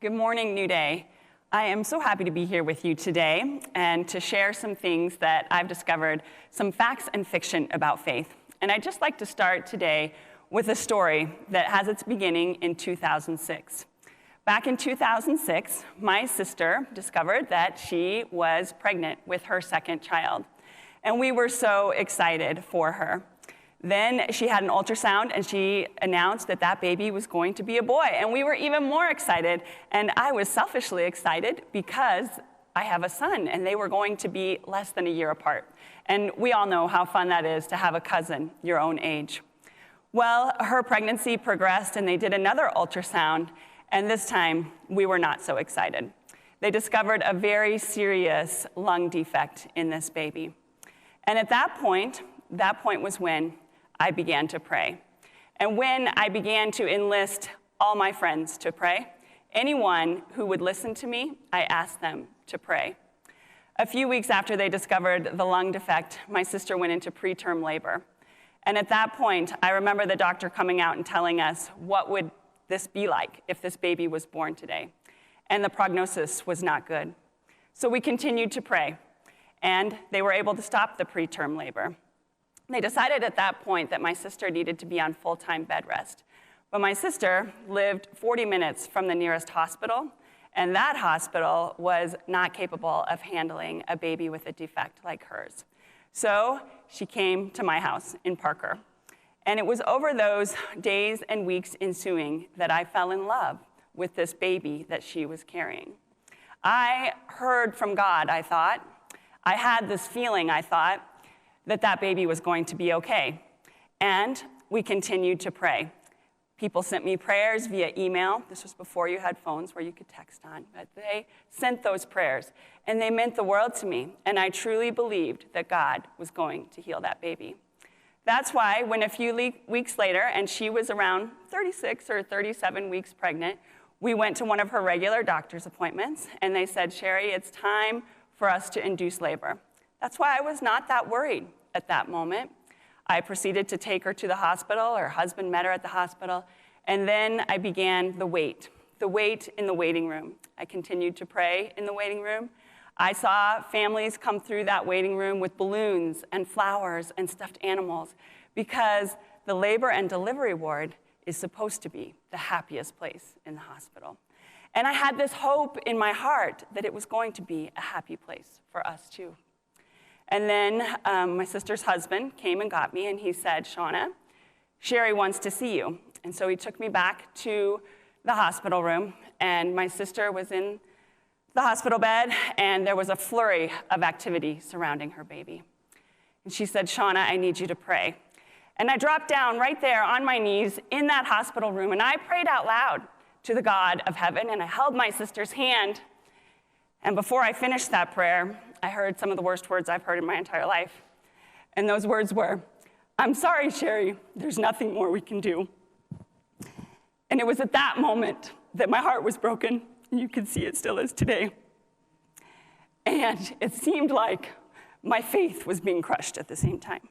Good morning, Newday. I am so happy to be here with you today and to share some things that I've discovered, some facts and fiction about faith. And I'd just like to start today with a story that has its beginning in 2006. Back in 2006, my sister discovered that she was pregnant with her second child. And we were so excited for her. Then she had an ultrasound, and she announced that that baby was going to be a boy. And we were even more excited. And I was selfishly excited because I have a son, and they were going to be less than a year apart. And we all know how fun that is to have a cousin your own age. Well, her pregnancy progressed, and they did another ultrasound. And this time, we were not so excited. They discovered a very serious lung defect in this baby. And at that point was when I began to pray. And when I began to enlist all my friends to pray, anyone who would listen to me, I asked them to pray. A few weeks after they discovered the lung defect, my sister went into preterm labor. And at that point, I remember the doctor coming out and telling us, what would this be like if this baby was born today? And the prognosis was not good. So we continued to pray, and they were able to stop the preterm labor. They decided at that point that my sister needed to be on full-time bed rest. But my sister lived 40 minutes from the nearest hospital, and that hospital was not capable of handling a baby with a defect like hers. So she came to my house in Parker. And it was over those days and weeks ensuing that I fell in love with this baby that she was carrying. I heard from God, I thought. I had this feeling, I thought, that baby was going to be okay. And we continued to pray. People sent me prayers via email. This was before you had phones where you could text on, but they sent those prayers, and they meant the world to me, and I truly believed that God was going to heal that baby. That's why when a few weeks later, and she was around 36 or 37 weeks pregnant, we went to one of her regular doctor's appointments, and they said, Sherry, it's time for us to induce labor. That's why I was not that worried at that moment. I proceeded to take her to the hospital. Her husband met her at the hospital. And then I began the wait in the waiting room. I continued to pray in the waiting room. I saw families come through that waiting room with balloons and flowers and stuffed animals because the labor and delivery ward is supposed to be the happiest place in the hospital. And I had this hope in my heart that it was going to be a happy place for us too. And then my sister's husband came and got me, and he said, Shauna, Sherry wants to see you. And so he took me back to the hospital room, and my sister was in the hospital bed, and there was a flurry of activity surrounding her baby. And she said, Shauna, I need you to pray. And I dropped down right there on my knees in that hospital room, and I prayed out loud to the God of heaven, and I held my sister's hand. And before I finished that prayer, I heard some of the worst words I've heard in my entire life. And those words were, I'm sorry, Sherry, there's nothing more we can do. And it was at that moment that my heart was broken, and you can see it still is today. And it seemed like my faith was being crushed at the same time.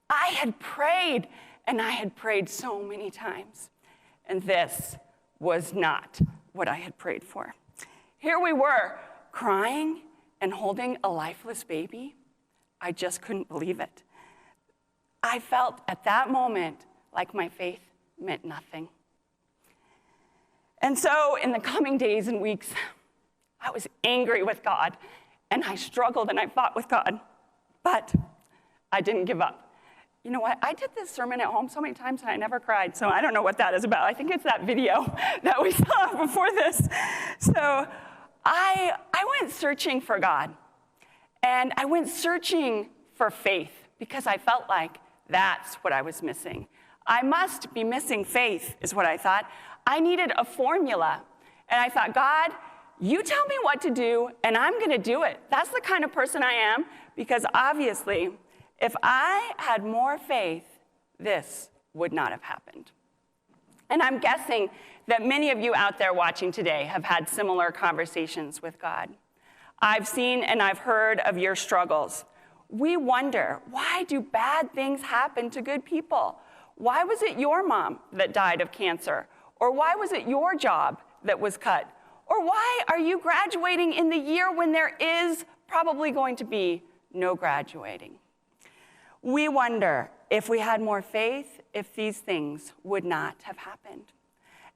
I had prayed, and I had prayed so many times, and this was not what I had prayed for. Here we were, crying and holding a lifeless baby. I just couldn't believe it. I felt at that moment like my faith meant nothing. And so in the coming days and weeks, I was angry with God, and I struggled and I fought with God, but I didn't give up. You know what? I did this sermon at home so many times and I never cried, so I don't know what that is about. I think it's that video that we saw before this. So I went searching for God, and I went searching for faith because I felt like that's what I was missing. I must be missing faith, is what I thought. I needed a formula, and I thought, God, you tell me what to do, and I'm going to do it. That's the kind of person I am, because obviously, if I had more faith, this would not have happened. And I'm guessing that many of you out there watching today have had similar conversations with God. I've seen and I've heard of your struggles. We wonder, why do bad things happen to good people? Why was it your mom that died of cancer? Or why was it your job that was cut? Or why are you graduating in the year when there is probably going to be no graduating? We wonder if we had more faith, if these things would not have happened.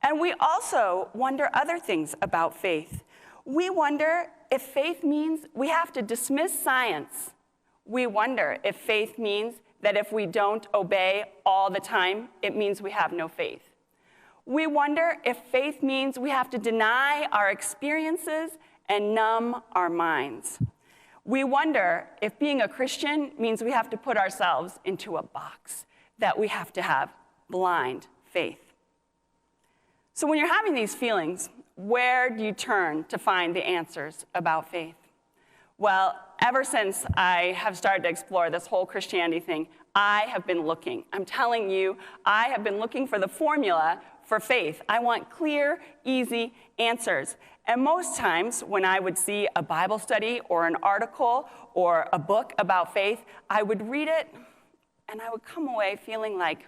And we also wonder other things about faith. We wonder if faith means we have to dismiss science. We wonder if faith means that if we don't obey all the time, it means we have no faith. We wonder if faith means we have to deny our experiences and numb our minds. We wonder if being a Christian means we have to put ourselves into a box, that we have to have blind faith. So when you're having these feelings, where do you turn to find the answers about faith? Well, ever since I have started to explore this whole Christianity thing, I have been looking. I'm telling you, I have been looking for the formula for faith. I want clear, easy answers. And most times when I would see a Bible study or an article or a book about faith, I would read it and I would come away feeling like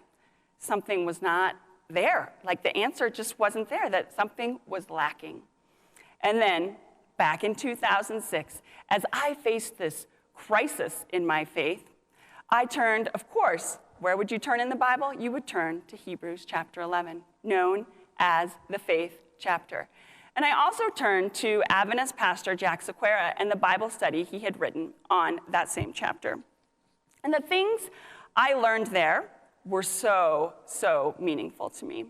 something was not there, like the answer just wasn't there, that something was lacking. And then back in 2006, as I faced this crisis in my faith, I turned, of course, where would you turn in the Bible? You would turn to Hebrews chapter 11, known as the faith chapter. And I also turned to Adventist pastor Jack Sequeira and the Bible study he had written on that same chapter. And the things I learned there were so meaningful to me.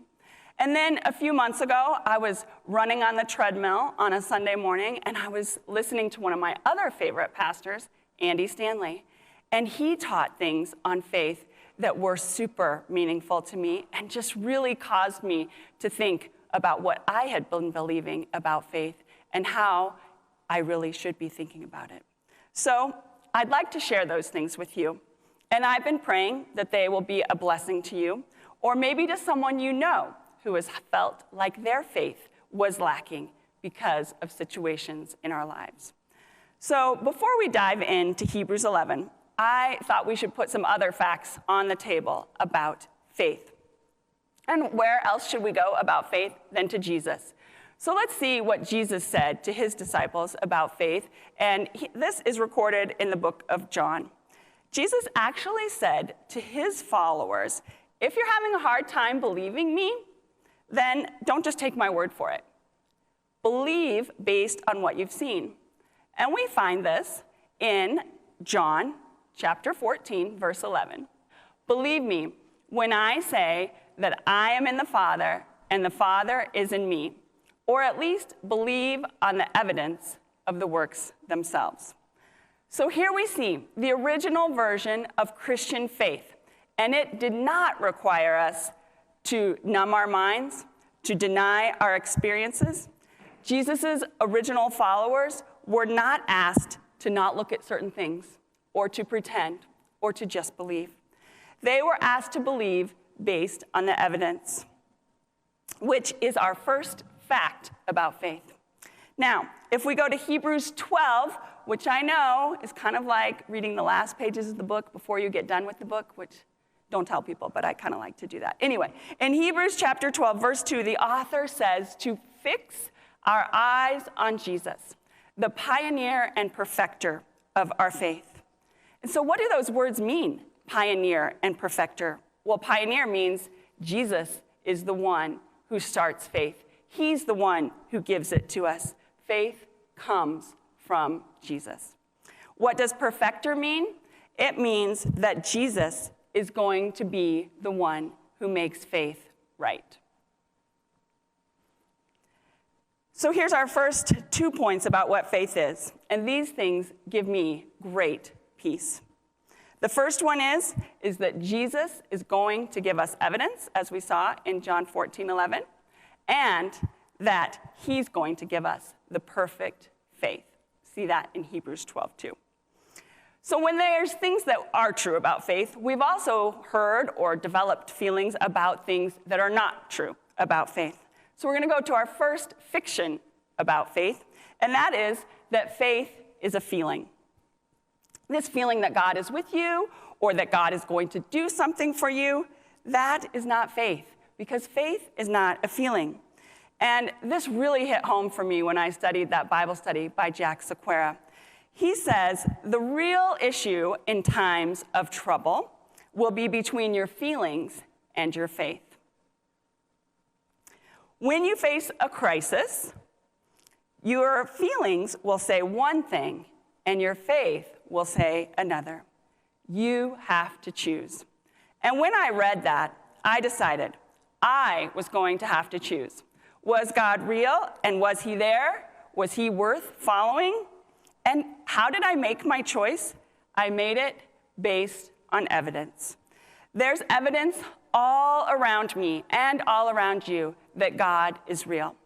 And then a few months ago, I was running on the treadmill on a Sunday morning, and I was listening to one of my other favorite pastors, Andy Stanley. And he taught things on faith that were super meaningful to me and just really caused me to think about what I had been believing about faith and how I really should be thinking about it. So I'd like to share those things with you. And I've been praying that they will be a blessing to you, or maybe to someone you know who has felt like their faith was lacking because of situations in our lives. So before we dive into Hebrews 11, I thought we should put some other facts on the table about faith. And where else should we go about faith than to Jesus? So let's see what Jesus said to his disciples about faith. And this is recorded in the book of John. Jesus actually said to his followers, if you're having a hard time believing me, then don't just take my word for it. Believe based on what you've seen. And we find this in John chapter 14, verse 11. Believe me when I say that I am in the Father and the Father is in me, or at least believe on the evidence of the works themselves. So here we see the original version of Christian faith, and it did not require us to numb our minds, to deny our experiences. Jesus' original followers were not asked to not look at certain things, or to pretend, or to just believe. They were asked to believe based on the evidence, which is our first fact about faith. Now, if we go to Hebrews 12, which I know is kind of like reading the last pages of the book before you get done with the book, which don't tell people, but I kind of like to do that. Anyway, in Hebrews chapter 12, verse 2, the author says to fix our eyes on Jesus, the pioneer and perfecter of our faith. And so what do those words mean, pioneer and perfecter? Well, pioneer means Jesus is the one who starts faith. He's the one who gives it to us. Faith comes from Jesus. What does perfecter mean? It means that Jesus is going to be the one who makes faith right. So here's our first 2 points about what faith is, and these things give me great peace. The first one is that Jesus is going to give us evidence, as we saw in John 14:11, and that he's going to give us the perfect faith. See that in Hebrews 12:2. So when there's things that are true about faith, we've also heard or developed feelings about things that are not true about faith. So we're going to go to our first fiction about faith, and that is that faith is a feeling. This feeling that God is with you or that God is going to do something for you, that is not faith, because faith is not a feeling. And this really hit home for me when I studied that Bible study by Jack Sequeira. He says, the real issue in times of trouble will be between your feelings and your faith. When you face a crisis, your feelings will say one thing, and your faith will say another. You have to choose. And when I read that, I decided I was going to have to choose. Was God real, and was he there? Was he worth following? And how did I make my choice? I made it based on evidence. There's evidence all around me and all around you that God is real.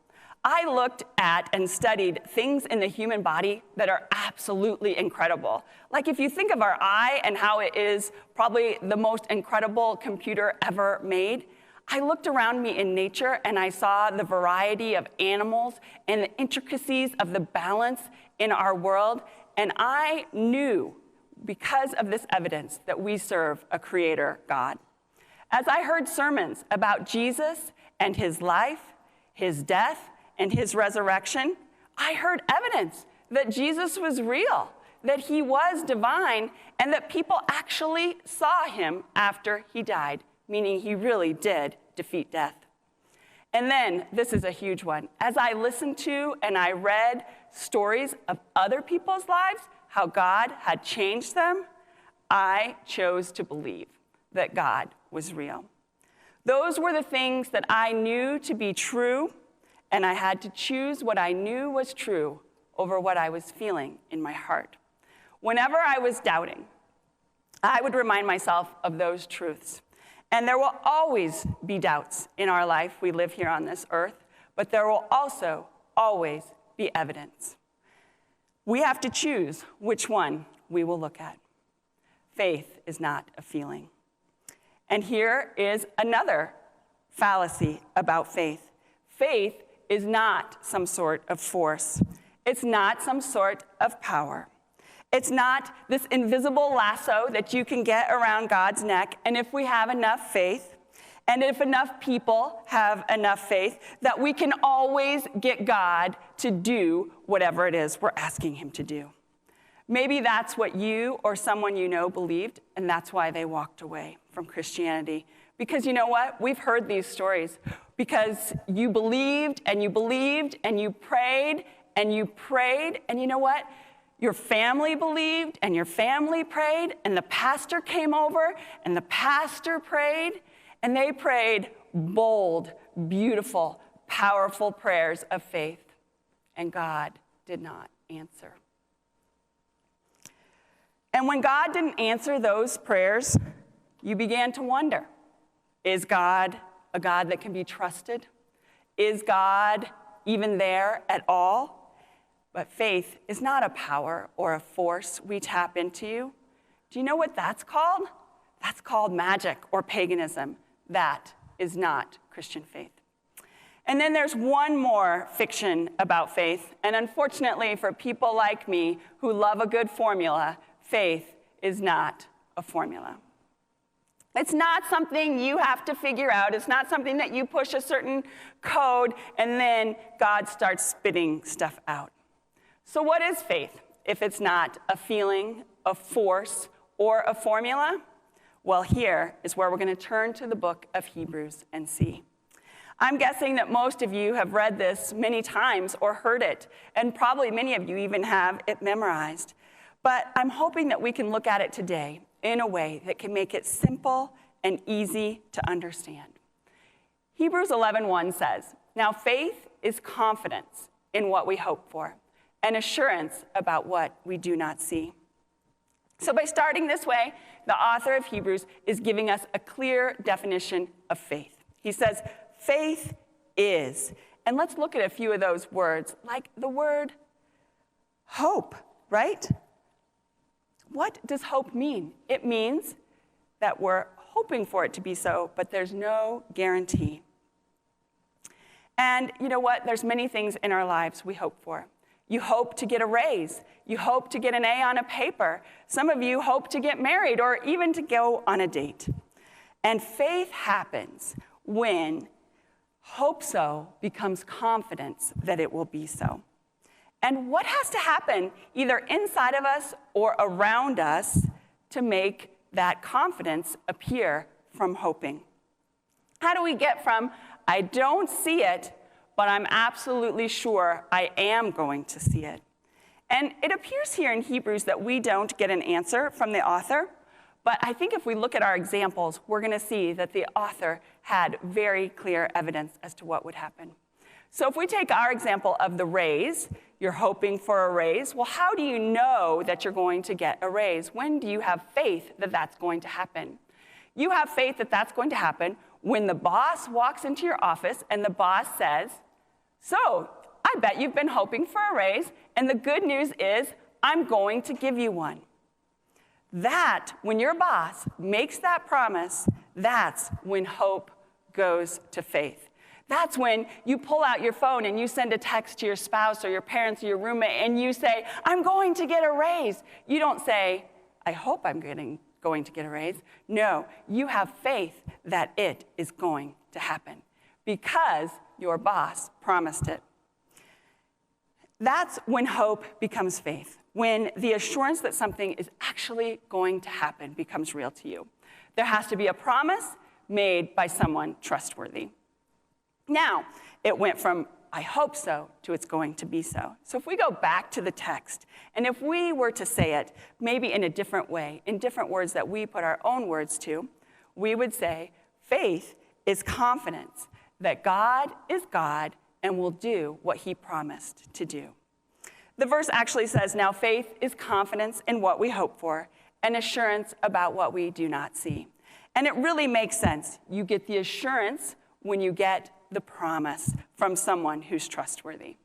I looked at and studied things in the human body that are absolutely incredible. Like if you think of our eye and how it is probably the most incredible computer ever made, I looked around me in nature and I saw the variety of animals and the intricacies of the balance in our world, and I knew, because of this evidence, that we serve a creator God. As I heard sermons about Jesus and his life, his death, and his resurrection, I heard evidence that Jesus was real, that he was divine, and that people actually saw him after he died, meaning he really did defeat death. And then, this is a huge one. As I listened to and I read stories of other people's lives, how God had changed them, I chose to believe that God was real. Those were the things that I knew to be true, and I had to choose what I knew was true over what I was feeling in my heart. Whenever I was doubting, I would remind myself of those truths. And there will always be doubts in our life. We live here on this earth, but there will also always be evidence. We have to choose which one we will look at. Faith is not a feeling. And here is another fallacy about faith. Faith is not some sort of force. It's not some sort of power. It's not this invisible lasso that you can get around God's neck, and if we have enough faith, and if enough people have enough faith, that we can always get God to do whatever it is we're asking him to do. Maybe that's what you or someone you know believed, and that's why they walked away from Christianity. Because you know what? We've heard these stories. Because you believed, and you believed, and you prayed, and you prayed, and you know what? Your family believed, and your family prayed, and the pastor came over, and the pastor prayed, and they prayed bold, beautiful, powerful prayers of faith, and God did not answer. And when God didn't answer those prayers, you began to wonder, is God a God that can be trusted? Is God even there at all? But faith is not a power or a force we tap into. Do you know what that's called? That's called magic or paganism. That is not Christian faith. And then there's one more fiction about faith. And unfortunately for people like me who love a good formula, faith is not a formula. It's not something you have to figure out. It's not something that you push a certain code and then God starts spitting stuff out. So what is faith if it's not a feeling, a force, or a formula? Well, here is where we're going to turn to the book of Hebrews and see. I'm guessing that most of you have read this many times or heard it, and probably many of you even have it memorized. But I'm hoping that we can look at it today in a way that can make it simple and easy to understand. Hebrews 11:1 says, "Now faith is confidence in what we hope for, and assurance about what we do not see." So by starting this way, the author of Hebrews is giving us a clear definition of faith. He says, faith is, and let's look at a few of those words, like the word hope, right? What does hope mean? It means that we're hoping for it to be so, but there's no guarantee. And you know what? There's many things in our lives we hope for. You hope to get a raise. You hope to get an A on a paper. Some of you hope to get married or even to go on a date. And faith happens when Hope so becomes confidence that it will be so. And what has to happen either inside of us or around us to make that confidence appear from hoping? How do we get from, I don't see it, but I'm absolutely sure I am going to see it? And it appears here in Hebrews that we don't get an answer from the author, but I think if we look at our examples, we're going to see that the author had very clear evidence as to what would happen. So if we take our example of the raise, you're hoping for a raise. Well, how do you know that you're going to get a raise? When do you have faith that that's going to happen? You have faith that that's going to happen when the boss walks into your office and the boss says, so I bet you've been hoping for a raise, and the good news is I'm going to give you one. That, when your boss makes that promise, that's when hope goes to faith. That's when you pull out your phone and you send a text to your spouse or your parents or your roommate and you say, I'm going to get a raise. You don't say, I hope I'm going to get a raise. No, you have faith that it is going to happen because your boss promised it. That's when hope becomes faith, when the assurance that something is actually going to happen becomes real to you. There has to be a promise made by someone trustworthy. Now, it went from, I hope so, to it's going to be so. So if we go back to the text, and if we were to say it maybe in a different way, in different words that we put our own words to, we would say, faith is confidence that God is God and will do what he promised to do. The verse actually says, now faith is confidence in what we hope for and assurance about what we do not see. And it really makes sense. You get the assurance when you get the promise from someone who's trustworthy.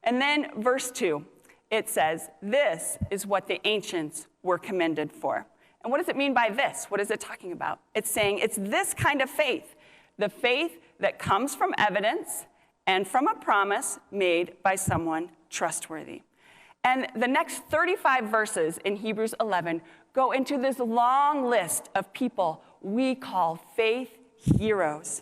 And then verse 2, it says, this is what the ancients were commended for. And what does it mean by this? What is it talking about? It's saying it's this kind of faith, the faith that comes from evidence and from a promise made by someone trustworthy. And the next 35 verses in Hebrews 11 go into this long list of people we call faith heroes.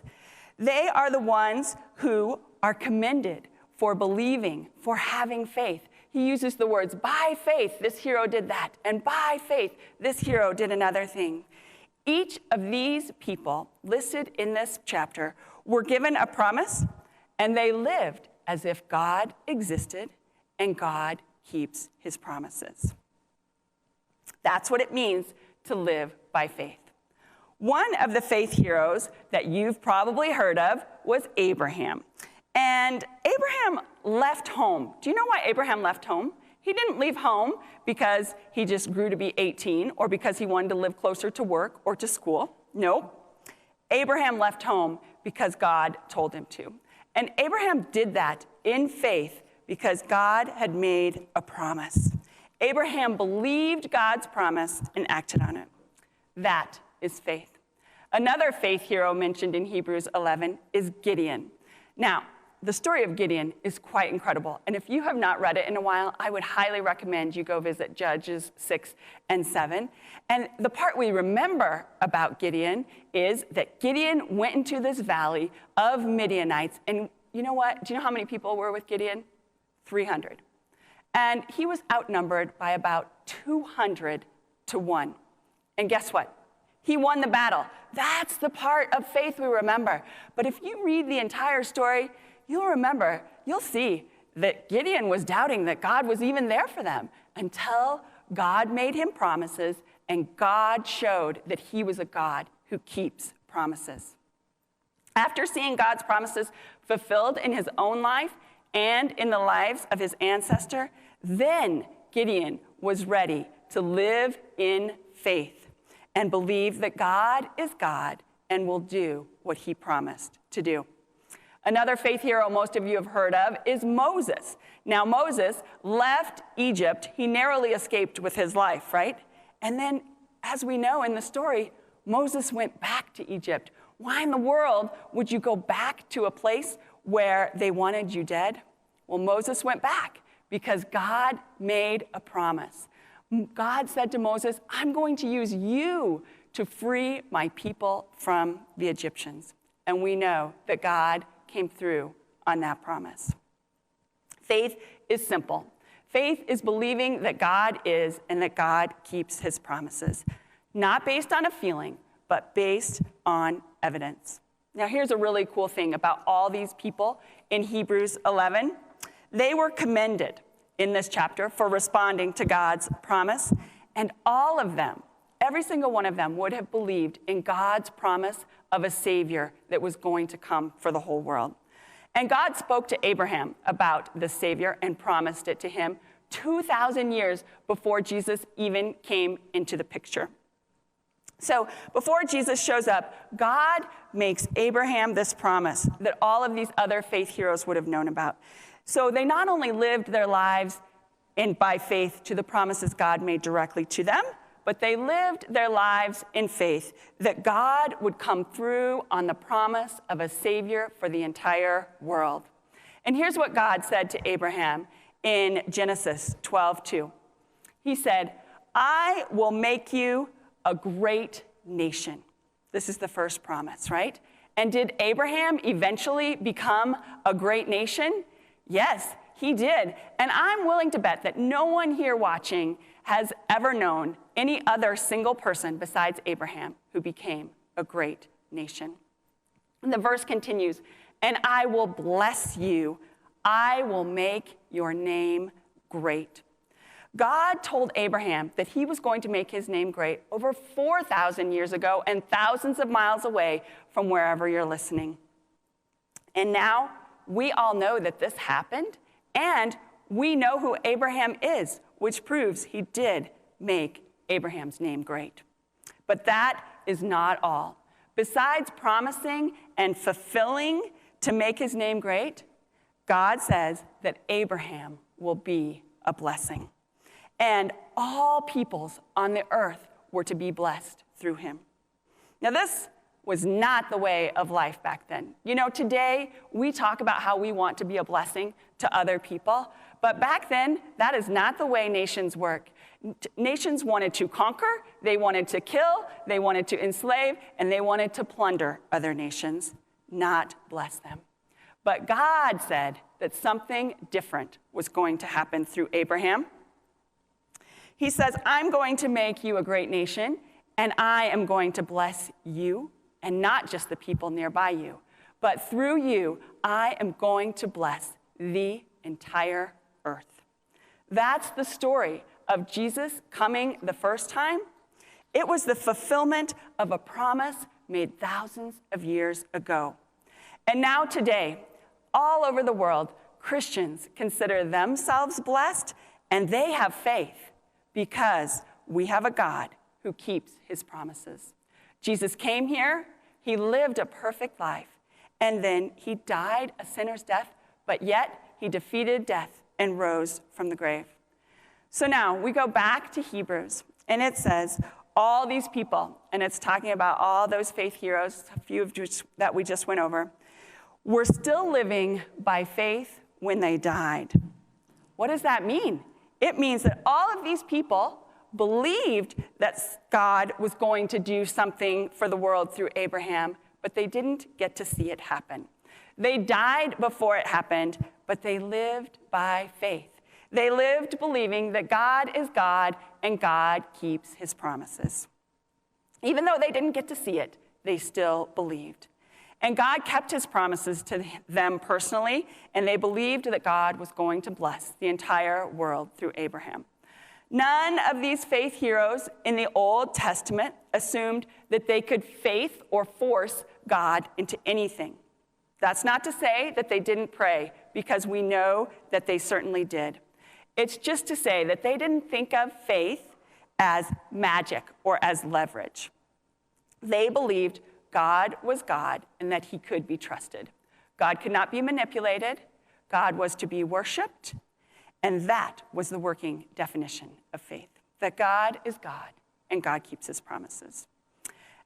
They are the ones who are commended for believing, for having faith. He uses the words, by faith, this hero did that, and by faith, this hero did another thing. Each of these people listed in this chapter were given a promise, and they lived as if God existed and God keeps his promises. That's what it means to live by faith. One of the faith heroes that you've probably heard of was Abraham. And Abraham left home. Do you know why Abraham left home? He didn't leave home because he just grew to be 18 or because he wanted to live closer to work or to school. No. Abraham left home because God told him to. And Abraham did that in faith because God had made a promise. Abraham believed God's promise and acted on it. That is faith. Another faith hero mentioned in Hebrews 11 is Gideon. Now, the story of Gideon is quite incredible. And if you have not read it in a while, I would highly recommend you go visit Judges 6 and 7. And the part we remember about Gideon is that Gideon went into this valley of Midianites. And you know what? Do you know how many people were with Gideon? 300. And he was outnumbered by about 200 to 1. And guess what? He won the battle. That's the part of faith we remember. But if you read the entire story, you'll see that Gideon was doubting that God was even there for them until God made him promises and God showed that he was a God who keeps promises. After seeing God's promises fulfilled in his own life and in the lives of his ancestor, then Gideon was ready to live in faith and believe that God is God and will do what he promised to do. Another faith hero most of you have heard of is Moses. Now, Moses left Egypt. He narrowly escaped with his life, right? And then, as we know in the story, Moses went back to Egypt. Why in the world would you go back to a place where they wanted you dead? Well, Moses went back because God made a promise. God said to Moses, I'm going to use you to free my people from the Egyptians. And we know that God came through on that promise. Faith is simple. Faith is believing that God is and that God keeps his promises, not based on a feeling, but based on evidence. Now, here's a really cool thing about all these people in Hebrews 11. They were commended in this chapter for responding to God's promise, and all of them, every single one of them, would have believed in God's promise of a Savior that was going to come for the whole world. And God spoke to Abraham about the Savior and promised it to him 2,000 years before Jesus even came into the picture. So before Jesus shows up, God makes Abraham this promise that all of these other faith heroes would have known about. So they not only lived their lives by faith to the promises God made directly to them, but they lived their lives in faith that God would come through on the promise of a Savior for the entire world. And here's what God said to Abraham in Genesis 12:2. He said, "I will make you a great nation." This is the first promise, right? And did Abraham eventually become a great nation? Yes, he did. And I'm willing to bet that no one here watching has ever known any other single person besides Abraham who became a great nation. And the verse continues, "And I will bless you. I will make your name great." God told Abraham that he was going to make his name great over 4,000 years ago and thousands of miles away from wherever you're listening. And now we all know that this happened, and we know who Abraham is, which proves he did make Abraham's name great. But that is not all. Besides promising and fulfilling to make his name great, God says that Abraham will be a blessing. And all peoples on the earth were to be blessed through him. Now, this was not the way of life back then. You know, today we talk about how we want to be a blessing to other people, but back then, that is not the way nations work. Nations wanted to conquer, they wanted to kill, they wanted to enslave, and they wanted to plunder other nations, not bless them. But God said that something different was going to happen through Abraham. He says, "I'm going to make you a great nation, and I am going to bless you, and not just the people nearby you, but through you, I am going to bless the entire earth." That's the story of Jesus coming the first time. It was the fulfillment of a promise made thousands of years ago. And now today, all over the world, Christians consider themselves blessed, and they have faith because we have a God who keeps his promises. Jesus came here, he lived a perfect life, and then he died a sinner's death, but yet he defeated death and rose from the grave. So now we go back to Hebrews, and it says, all these people, and it's talking about all those faith heroes, a few of which that we just went over, were still living by faith when they died. What does that mean? It means that all of these people believed that God was going to do something for the world through Abraham, but they didn't get to see it happen. They died before it happened, but they lived by faith. They lived believing that God is God and God keeps his promises. Even though they didn't get to see it, they still believed. And God kept his promises to them personally, and they believed that God was going to bless the entire world through Abraham. None of these faith heroes in the Old Testament assumed that they could faith or force God into anything. That's not to say that they didn't pray, because we know that they certainly did. It's just to say that they didn't think of faith as magic or as leverage. They believed God was God and that he could be trusted. God could not be manipulated. God was to be worshiped. And that was the working definition of faith, that God is God and God keeps his promises.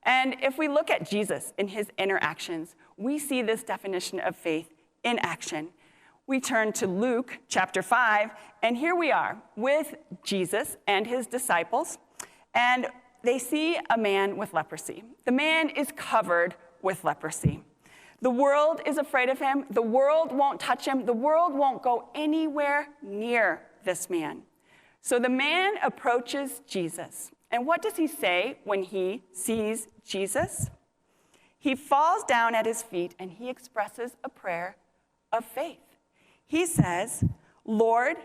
And if we look at Jesus in his interactions, we see this definition of faith in action. We turn to Luke chapter 5, and here we are with Jesus and his disciples, and they see a man with leprosy. The man is covered with leprosy. The world is afraid of him. The world won't touch him. The world won't go anywhere near this man. So the man approaches Jesus. And what does he say when he sees Jesus? He falls down at his feet and he expresses a prayer of faith. He says, Lord,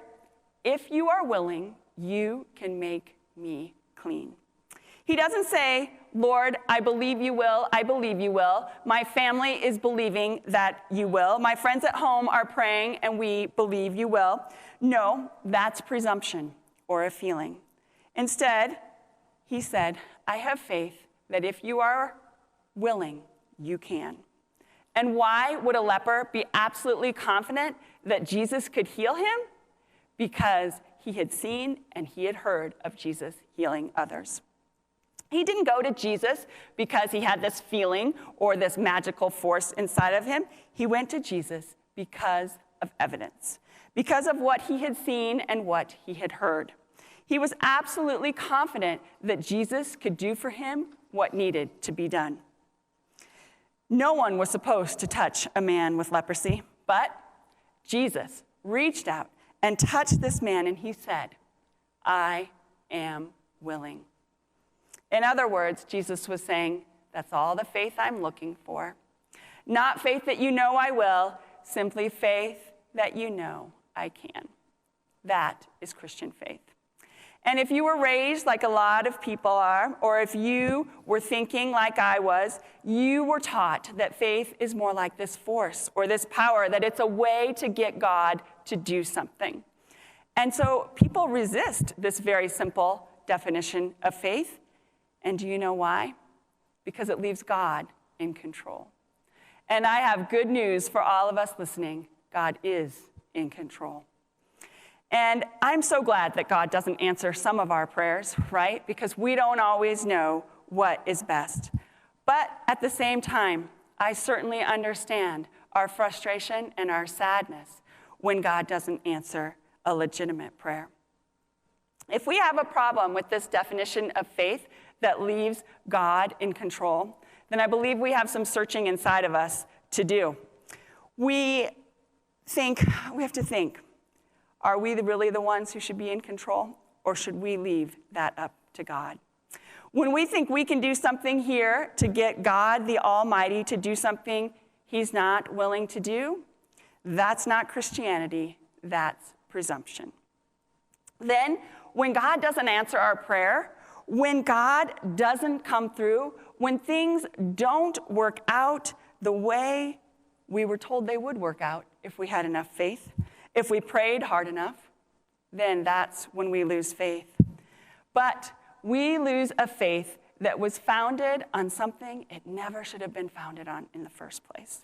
if you are willing, you can make me clean. He doesn't say, Lord, I believe you will. I believe you will. My family is believing that you will. My friends at home are praying and we believe you will. No, that's presumption or a feeling. Instead, he said, I have faith that if you are willing, you can. And why would a leper be absolutely confident that Jesus could heal him? Because he had seen and he had heard of Jesus healing others. He didn't go to Jesus because he had this feeling or this magical force inside of him. He went to Jesus because of evidence, because of what he had seen and what he had heard. He was absolutely confident that Jesus could do for him what needed to be done. No one was supposed to touch a man with leprosy, but Jesus reached out and touched this man, and he said, I am willing. In other words, Jesus was saying, that's all the faith I'm looking for. Not faith that you know I will, simply faith that you know I can. That is Christian faith. And if you were raised like a lot of people are, or if you were thinking like I was, you were taught that faith is more like this force or this power, that it's a way to get God to do something. And so people resist this very simple definition of faith. And do you know why? Because it leaves God in control. And I have good news for all of us listening. God is in control. And I'm so glad that God doesn't answer some of our prayers, right? Because we don't always know what is best. But at the same time, I certainly understand our frustration and our sadness when God doesn't answer a legitimate prayer. If we have a problem with this definition of faith that leaves God in control, then I believe we have some searching inside of us to do. We have to think, are we really the ones who should be in control, or should we leave that up to God? When we think we can do something here to get God the Almighty to do something he's not willing to do, that's not Christianity, that's presumption. Then, when God doesn't answer our prayer, when God doesn't come through, when things don't work out the way we were told they would work out if we had enough faith, if we prayed hard enough, then that's when we lose faith. But we lose a faith that was founded on something it never should have been founded on in the first place.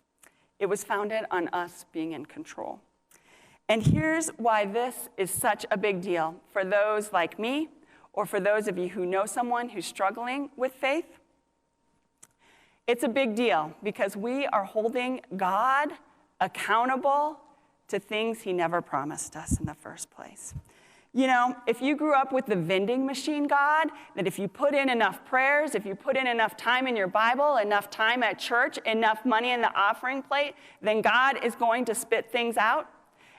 It was founded on us being in control. And here's why this is such a big deal for those like me, or for those of you who know someone who's struggling with faith. It's a big deal because we are holding God accountable to things he never promised us in the first place. You know, if you grew up with the vending machine God, that if you put in enough prayers, if you put in enough time in your Bible, enough time at church, enough money in the offering plate, then God is going to spit things out.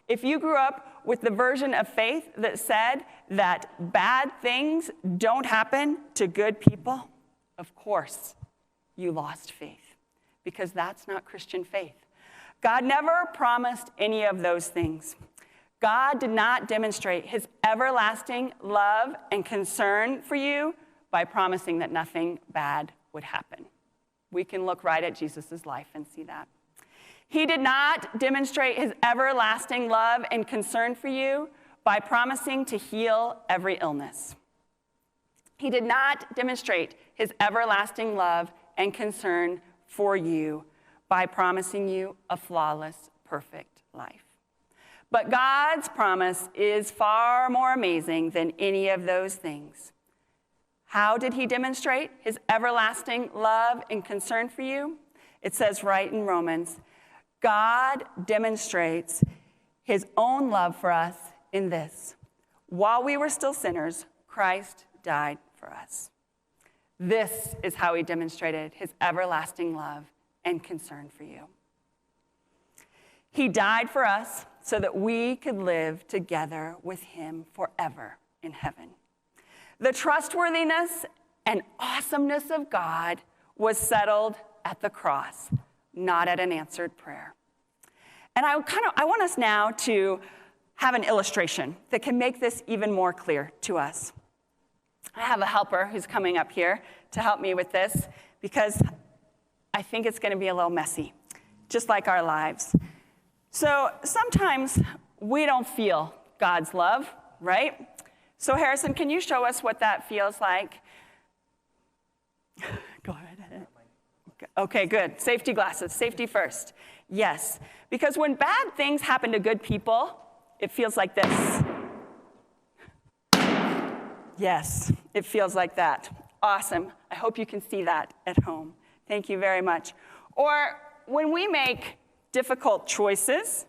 If you grew up with the version of faith that said that bad things don't happen to good people, of course you lost faith, because that's not Christian faith. God never promised any of those things. God did not demonstrate his everlasting love and concern for you by promising that nothing bad would happen. We can look right at Jesus' life and see that. He did not demonstrate his everlasting love and concern for you by promising to heal every illness. He did not demonstrate his everlasting love and concern for you by promising you a flawless, perfect life. But God's promise is far more amazing than any of those things. How did he demonstrate his everlasting love and concern for you? It says right in Romans, God demonstrates his own love for us in this: while we were still sinners, Christ died for us. This is how he demonstrated his everlasting love and concern for you. He died for us so that we could live together with him forever in heaven. The trustworthiness and awesomeness of God was settled at the cross, not at an answered prayer. And I want us now to have an illustration that can make this even more clear to us. I have a helper who's coming up here to help me with this because I think it's going to be a little messy, just like our lives. So sometimes we don't feel God's love, right? So Harrison, can you show us what that feels like? Go ahead. Okay, good. Safety glasses, safety first. Yes, because when bad things happen to good people, it feels like this. Yes, it feels like that. Awesome. I hope you can see that at home. Thank you very much. Or when we make difficult choices,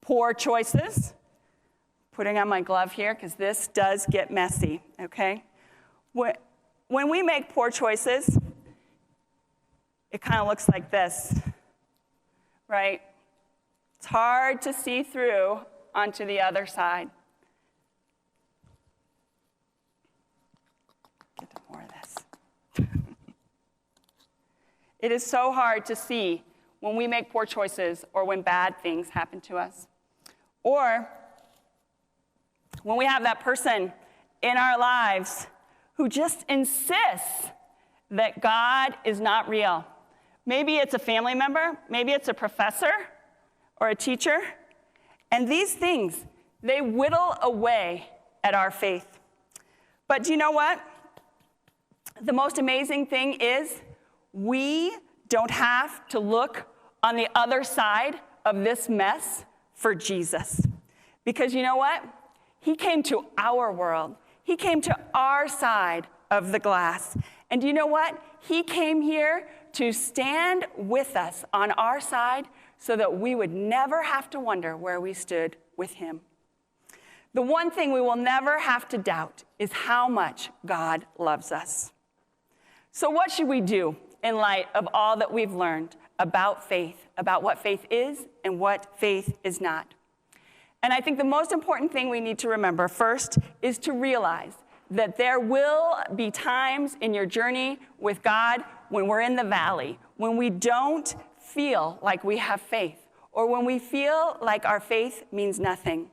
poor choices, putting on my glove here because this does get messy, okay? When we make poor choices, it kind of looks like this, right? It's hard to see through onto the other side. Get to more of this. It is so hard to see when we make poor choices or when bad things happen to us. Or when we have that person in our lives who just insists that God is not real. Maybe it's a family member, maybe it's a professor or a teacher. And these things, they whittle away at our faith. But do you know what? The most amazing thing is we don't have to look on the other side of this mess for Jesus. Because you know what? He came to our world. He came to our side of the glass. And do you know what? He came here to stand with us on our side so that we would never have to wonder where we stood with him. The one thing we will never have to doubt is how much God loves us. So what should we do in light of all that we've learned about faith, about what faith is and what faith is not? And I think the most important thing we need to remember first is to realize that there will be times in your journey with God when we're in the valley, when we don't feel like we have faith, or when we feel like our faith means nothing.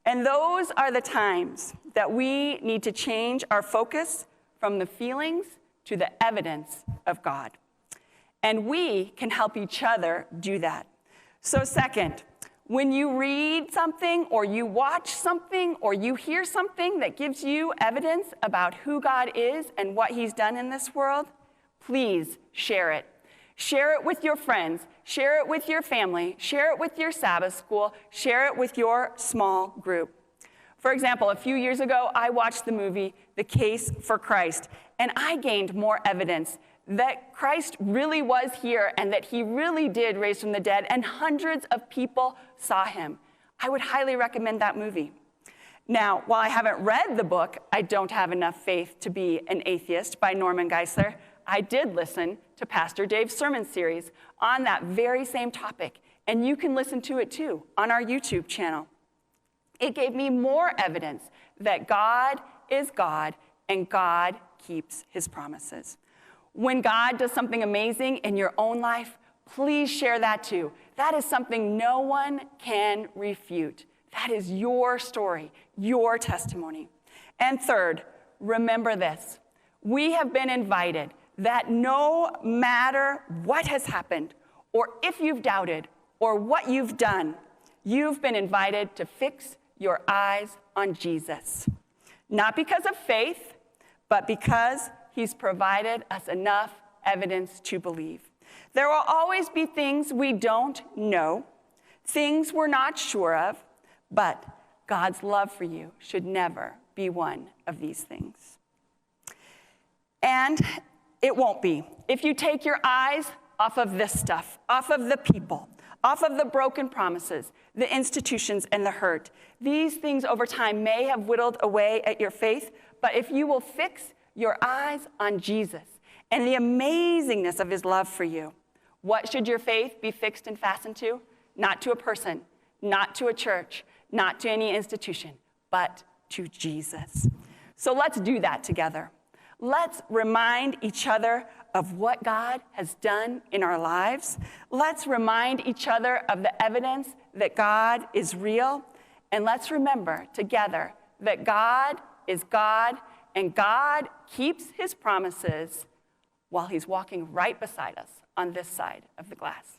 And those are the times that we need to change our focus from the feelings to the evidence of God. And we can help each other do that. So second, when you read something or you watch something or you hear something that gives you evidence about who God is and what he's done in this world, please share it. Share it with your friends. Share it with your family. Share it with your Sabbath school. Share it with your small group. For example, a few years ago, I watched the movie The Case for Christ, and I gained more evidence that Christ really was here and that he really did raise from the dead, and hundreds of people saw him. I would highly recommend that movie. Now, while I haven't read the book, I Don't Have Enough Faith to Be an Atheist by Norman Geisler, I did listen to Pastor Dave's sermon series on that very same topic, and you can listen to it too on our YouTube channel. It gave me more evidence that God is God and God keeps his promises. When God does something amazing in your own life, please share that too. That is something no one can refute. That is your story, your testimony. And third, remember this. We have been invited that no matter what has happened, or if you've doubted, or what you've done, you've been invited to fix your eyes on Jesus. Not because of faith, but because he's provided us enough evidence to believe. There will always be things we don't know, things we're not sure of, but God's love for you should never be one of these things. And it won't be. If you take your eyes off of this stuff, off of the people, off of the broken promises, the institutions, and the hurt, these things over time may have whittled away at your faith, but if you will fix your eyes on Jesus and the amazingness of his love for you, what should your faith be fixed and fastened to? not to a person, not to a church, not to any institution, but to Jesus. So let's do that together. Let's remind each other of what God has done in our lives. Let's remind each other of the evidence that God is real. And let's remember together that God is God, and God keeps his promises while he's walking right beside us on this side of the glass.